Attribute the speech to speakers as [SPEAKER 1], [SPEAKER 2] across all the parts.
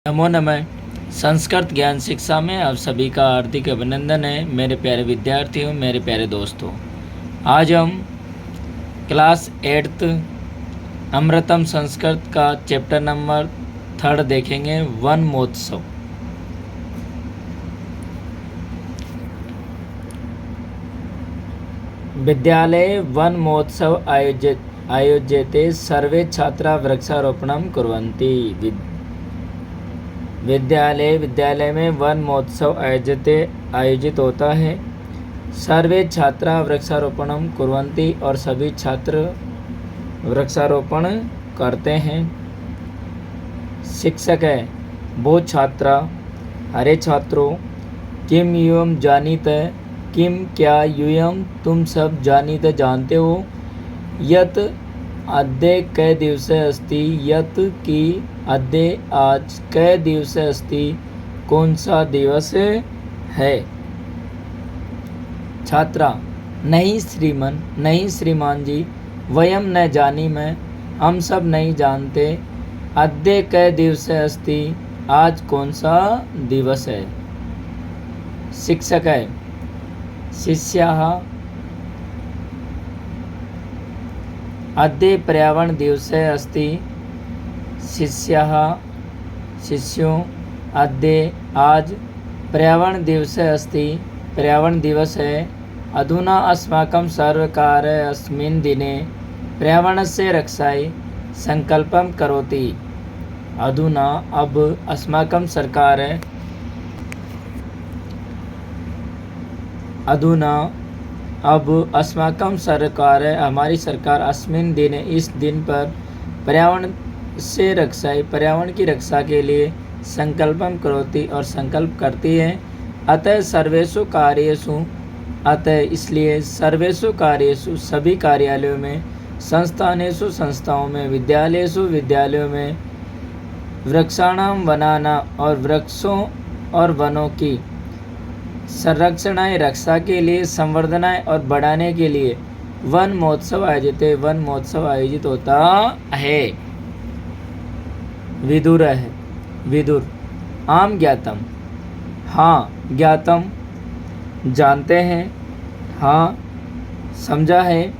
[SPEAKER 1] नमो नमः। संस्कृत ज्ञान शिक्षा में आप सभी का हार्दिक अभिनंदन है। मेरे प्यारे विद्यार्थियों, मेरे प्यारे दोस्तों, आज हम क्लास 8th अमृतम संस्कृत का चैप्टर नंबर 3 देखेंगे, वन महोत्सव। विद्यालये वन महोत्सव आयोज्यते सर्वे छात्रा वृक्षारोपणं कुर्वन्ति। विद्यालय में वन महोत्सव आयोजित होता है। सर्वे छात्रा वृक्षारोपणं कुर्वन्ति और सभी छात्र वृक्षारोपण करते हैं। शिक्षक है वो छात्रा, अरे छात्रों, किम यूयम जानीत, किम क्या यूयम तुम सब जानीत जानते हो, यत अद्य कै दिवसे अस्ति, यत की अद्य आज कै दिवसे अस्ति कौन सा दिवस है। छात्रा नहीं श्रीमन, नहीं श्रीमान जी, वयम न जानी मैं, हम सब नहीं जानते, अद्य कै दिवसे अस्ति आज कौन सा दिवस है। शिक्षक है शिष्याः अद्य पर्यावरण दिवसे अस्ति, शिष्याः शिष्यों, अद्य आज पर्यावरण दिवसे अस्ति पर्यावरण दिवस है। अधुना अस्माकं सर्वकारः अस्मिन् दिने पर्यावरणस्य रक्षायै संकल्पं करोति। अधुना अब अस्माकं सरकार है, अधुना अब अस्माकं सरकार है, हमारी सरकार अस्मिन् दिन इस दिन पर पर्यावरण से रक्षाएं पर्यावरण की रक्षा के लिए संकल्पम करोति और संकल्प करती है। अतः सर्वेषु कार्येषु, अतः इसलिए सर्वेषु कार्येषु सभी कार्यालयों में, संस्थानेषु संस्थाओं में, विद्यालयेषु विद्यालयों में, वृक्षाणां वनाना और वृक्षों और वनों की संरक्षणाएं रक्षा के लिए, संवर्धनाएं और बढ़ाने के लिए वन महोत्सव आयोजित होता है। विदुर है विदुर, आम ज्ञातम, हाँ ज्ञातम जानते हैं, हाँ समझा है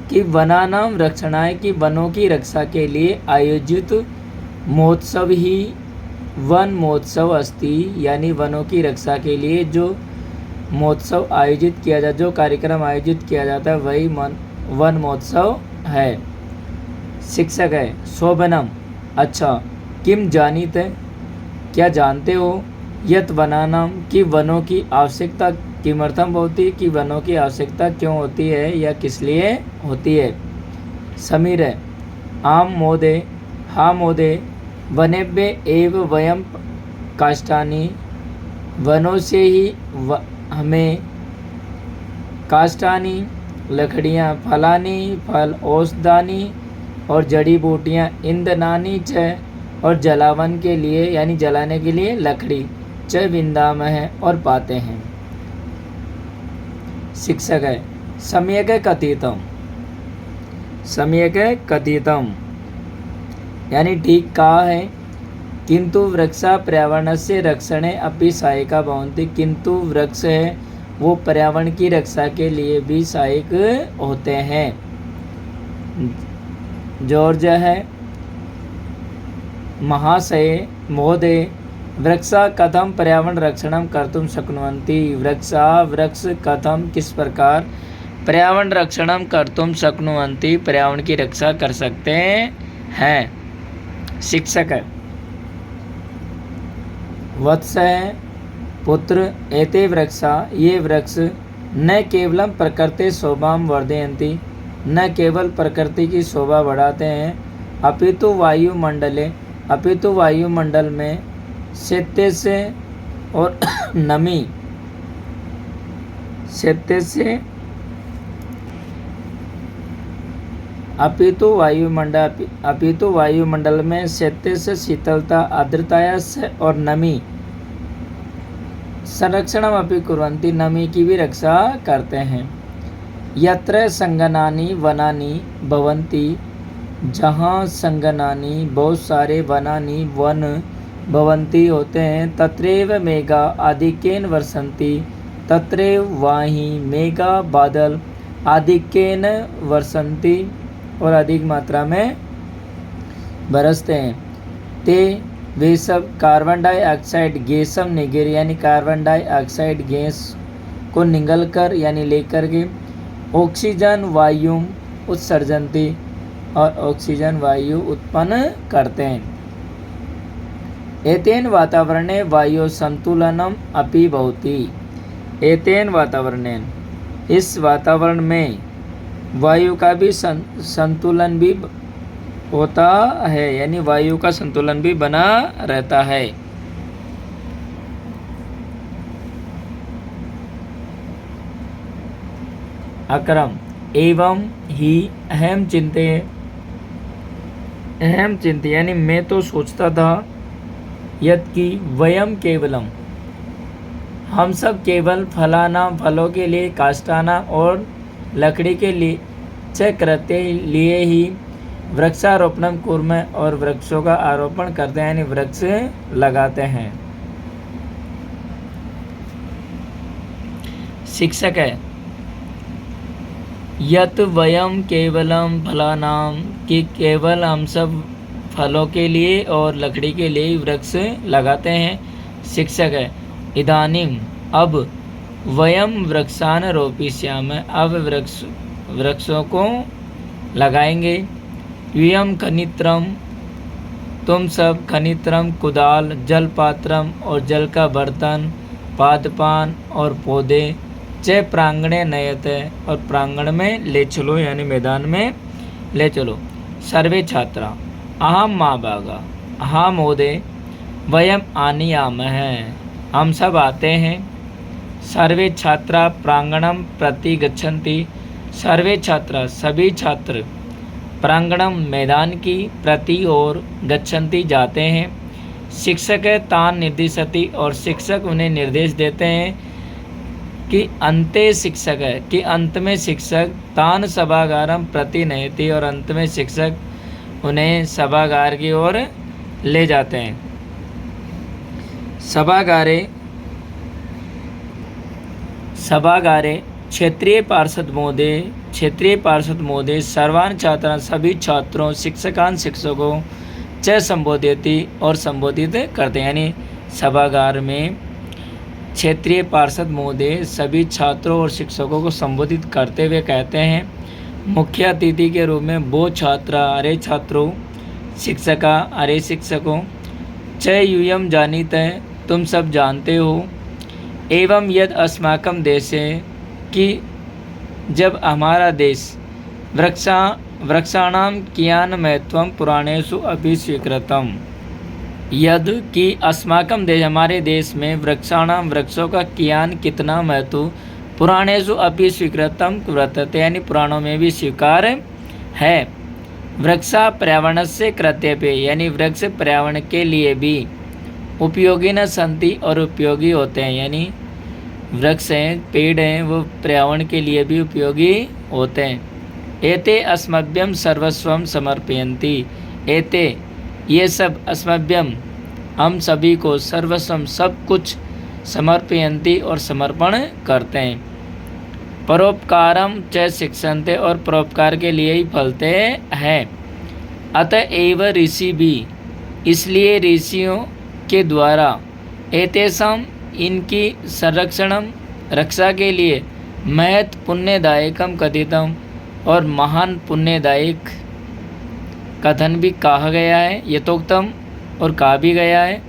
[SPEAKER 1] कि वनानां रक्षणाय की वनों की रक्षा के लिए आयोजित महोत्सव ही वन महोत्सव अस्ति, यानी वनों की रक्षा के लिए जो महोत्सव आयोजित किया जाता, जो कार्यक्रम आयोजित किया जाता है वही वन महोत्सव है। शिक्षक है शोभनम, अच्छा, किम जानीत, क्या जानते हो, यत वनानाम की वनों की आवश्यकता किमर्थम होती, कि वनों की आवश्यकता क्यों होती है या किस लिए होती है। समीर है आम मोदे, हाँ मोदे, वनेभ्य एव वयम काष्ठानि, वनों से ही हमें काष्ठानि लकड़ियाँ, फलानि फल, औषधानि और जड़ी बूटियाँ, ईंधनानि च और जलावन के लिए यानी जलाने के लिए लकड़ी, च विंदामः और पाते हैं। शिक्षक है सम्यक कथितम, सम्यक कथितम यानी ठीक कहा है। किंतु वृक्षा पर्यावरणस्य रक्षणे अपि सहायका भवन्ति, किंतु वृक्ष है वो पर्यावरण की रक्षा के लिए भी सहायक होते हैं। जॉर्ज है महाशय महोदय, वृक्षा कथम पर्यावरण रक्षणं कर्तुं शक्नुवन्ति, वृक्ष कथम किस प्रकार पर्यावरण रक्षणं कर्तुं शक्नुवन्ति पर्यावरण की रक्षा कर सकते हैं। शिक्षक है वत्स है पुत्र, एते वृक्षा ये वृक्ष न केवलम प्रकृति शोभां वर्धयन्ति, न केवल प्रकृति की शोभा बढ़ाते हैं, अपितु वायुमंडल में शैत्य से और नमी, शैत्य से अपितु वायुमंडल में शैत्य से शीतलता, आर्द्रता से और नमी, संरक्षणम अपि कुर्वन्ति, नमी की भी रक्षा करते हैं। यत्र संगनानि वनानि भवन्ति, जहाँ संगनानी बहुत सारे वनानी वन भवन्ति होते हैं। तत्रैव मेघा आधिक्येन वर्षन्ति, तत्रैव वहीं मेघा बादल आधिक्येन वर्षन्ति और अधिक मात्रा में बरसते हैं। ते वे सब कार्बन डाइऑक्साइड गैसम निगिर यानी कार्बन डाइऑक्साइड गैस को निगल कर यानी लेकर के ऑक्सीजन वायु उत्सर्जन्ति और ऑक्सीजन वायु उत्पन्न करते हैं। एतेन वातावरणे वायु संतुलनम अपि भवति। एतेन वातावरणेन इस वातावरण में वायु का भी संतुलन भी होता है यानी वायु का संतुलन भी बना रहता है। अक्रम एवं ही अहम चिंते यानी मैं तो सोचता था यद कि वयम केवलम हम सब केवल फलाना फलों के लिए काष्ठाना और लकड़ी के लिए चक्रते लिए ही वृक्षारोपणम कुर्म और वृक्षों का आरोपण करते हैं यानी वृक्ष लगाते हैं। शिक्षक है यत वयम केवलम फलानाम कि केवल हम सब फलों के लिए और लकड़ी के लिए वृक्ष लगाते हैं। शिक्षक है इदानीम अब वयम वृक्षान रोपिष्याम अब वृक्षों को लगाएंगे। यूयम खनित्रम तुम सब खनित्रम कुदाल जलपात्रम और जल का बर्तन पादपान और पौधे च प्रांगणे नयते और प्रांगण में ले चलो यानी मैदान में ले चलो। सर्वे छात्रा अहम माँ बागा हाँ महोदय वयम आनीयामः हम सब आते हैं। सर्वे छात्रा प्रांगणम प्रति गच्छन्ति सर्वे छात्रा सभी छात्र प्रांगणम मैदान की प्रति ओर गच्छन्ति जाते हैं। शिक्षक तान निर्दिशति और शिक्षक उन्हें निर्देश देते हैं कि अंते शिक्षक है कि अंत में शिक्षक तान सभागारम प्रति नयति और अंत में शिक्षक उन्हें सभागार की ओर ले जाते हैं। सभागारे क्षेत्रीय पार्षद महोदय सर्वान छात्रान सभी छात्रों शिक्षकान शिक्षकों च संबोधित और संबोधित करते हैं यानी सभागार में क्षेत्रीय पार्षद महोदय सभी छात्रों और शिक्षकों को संबोधित करते हुए कहते हैं मुख्य अतिथि के रूप में वो छात्रा अरे छात्रों शिक्षका अरे शिक्षकों च यूयम जानीत है तुम सब जानते हो एवं यद अस्माकम देशे कि जब हमारा देश वृक्षाणाम कियान महत्वम पुराणेषु अपि स्वीकृतम यद कि अस्माकम देश हमारे देश में वृक्षाणाम वृक्षों का कियान कितना महत्व पुराणेषु अपि स्वीकृतम वर्तते यानी पुराणों में भी स्वीकार है। वृक्षा पर्यावरण से कर्तव्य यानी वृक्ष पर्यावरण के लिए भी उपयोगी न संति और उपयोगी होते हैं यानी वृक्ष हैं पेड़ हैं वो पर्यावरण के लिए भी उपयोगी होते हैं। एते अस्मभ्यम सर्वस्वम समर्पयन्ति एते ये सब अस्मभ्यम हम सभी को सर्वस्वम सब कुछ समर्पयन्ति और समर्पण करते हैं। परोपकारम च शिक्षन्ते और परोपकार के लिए ही फलते हैं। अतएव ऋषि भी इसलिए ऋषियों के द्वारा एतेषाम इनकी संरक्षणम रक्षा के लिए महत् पुण्यदायकम कथितम और महान पुण्यदायक कथन भी कहा गया है यथोक्तम और कहा भी गया है।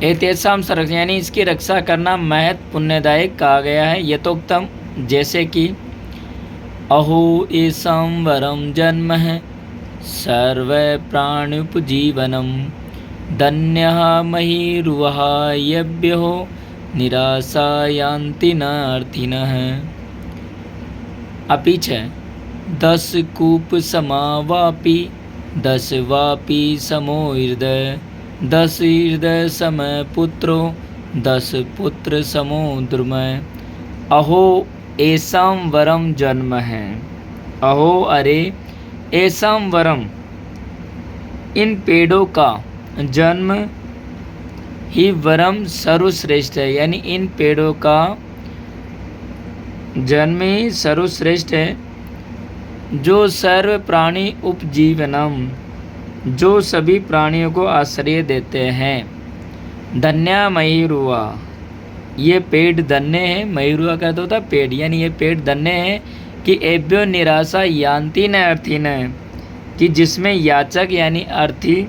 [SPEAKER 1] एतेषाम संरक्षण यानी इसकी रक्षा करना महत् पुण्यदायक कहा गया है यथोक्तम जैसे कि अहो एषां वरम जन्म है सर्व प्राणुपजीवनम धन्यः महीरुवः यभ्यो निराशा यान्ति नार्थिनः। अपि च 10 कूप समावापि 10 वापि समो हृदय 10 हृदय सम पुत्रो 10 पुत्र समो द्रुमः। अहो एषां वरम जन्म है अहो अरे एषां वरम इन पेड़ों का जन्म ही वरम सर्वश्रेष्ठ है, यानी इन पेड़ों का जन्म ही सर्वश्रेष्ठ है, जो सर्व प्राणी उपजीवनम, जो सभी प्राणियों को आश्रय देते हैं। धन्या मयूरुआ, ये पेड़ धन्य है। मयूरुआ का तो होता पेड़, यानी ये पेड़ धन्य है कि एभ्यो निराशा यान्ति न अर्थी न, कि जिसमें याचक यानी अर्थी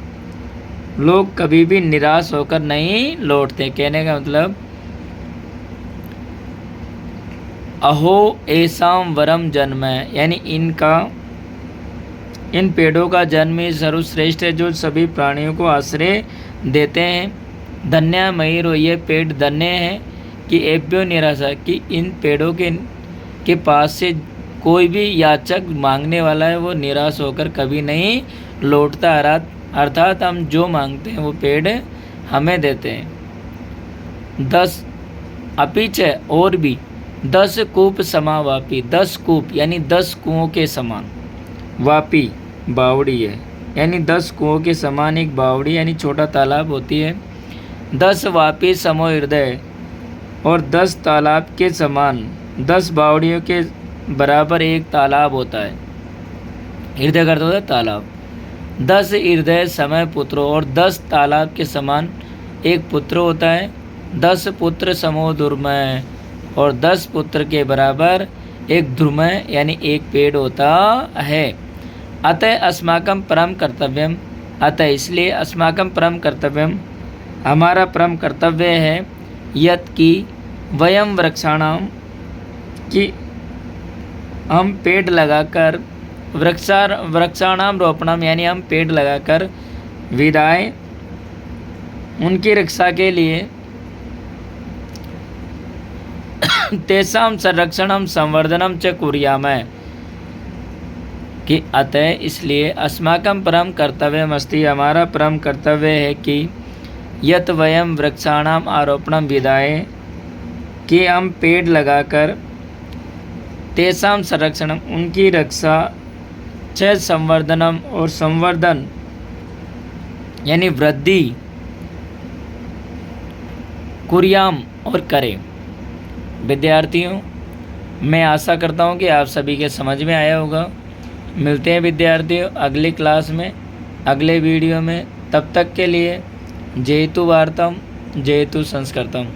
[SPEAKER 1] लोग कभी भी निराश होकर नहीं लौटते। कहने का मतलब अहो ऐसाम वरम जन्म है, यानी इन पेड़ों का जन्म ही सर्वश्रेष्ठ है, जो सभी प्राणियों को आश्रय देते हैं। धन्य मयूरो, ये पेड़ धन्य है कि एभ्यो निराशा, कि इन पेड़ों के पास से कोई भी याचक मांगने वाला है वो निराश होकर कभी नहीं लौटता। अर्थात हम जो मांगते हैं वो पेड़ हमें देते हैं। 10 अपीच है, और भी 10 कूप समावापी, 10 कूप यानी 10 कुओं के समान। वापी बावड़ी है, यानी 10 कुओं के समान एक बावड़ी यानी छोटा तालाब होती है। 10 वापी समो हृदय, और 10 तालाब के समान 10 बावड़ियों के बराबर एक तालाब होता है। हृदय करता होता है तालाब। 10 हृदय समय पुत्रों, और 10 तालाब के समान एक पुत्र होता है। 10 पुत्र समो दुर्मय, और 10 पुत्र के बराबर एक ध्रुमय यानी एक पेड़ होता है। अतः अस्माकं परम कर्तव्यम, अतः इसलिए अस्माकं परम कर्तव्यम, हमारा परम कर्तव्य है, यत की वयम वृक्षाणाम, कि हम पेड़ लगाकर, वृक्षाणाम रोपणम, यानी हम पेड़ लगाकर विदाएं उनकी रक्षा के लिए, तेषां संरक्षणम संवर्धनम च कुर्यामः, कि अतः इसलिए अस्माकं परम कर्तव्यमस्ति, हमारा परम कर्तव्य है कि यत वयम वृक्षाणाम आरोपणम विदाएं, कि हम पेड़ लगाकर, तेषां संरक्षणम उनकी रक्षा, च संवर्धनम और संवर्धन यानी वृद्धि, कुर्याम और करें। विद्यार्थियों, मैं आशा करता हूँ कि आप सभी के समझ में आया होगा। मिलते हैं विद्यार्थियों अगली क्लास में, अगले वीडियो में। तब तक के लिए जयतु वार्तम जयतु संस्कृतम।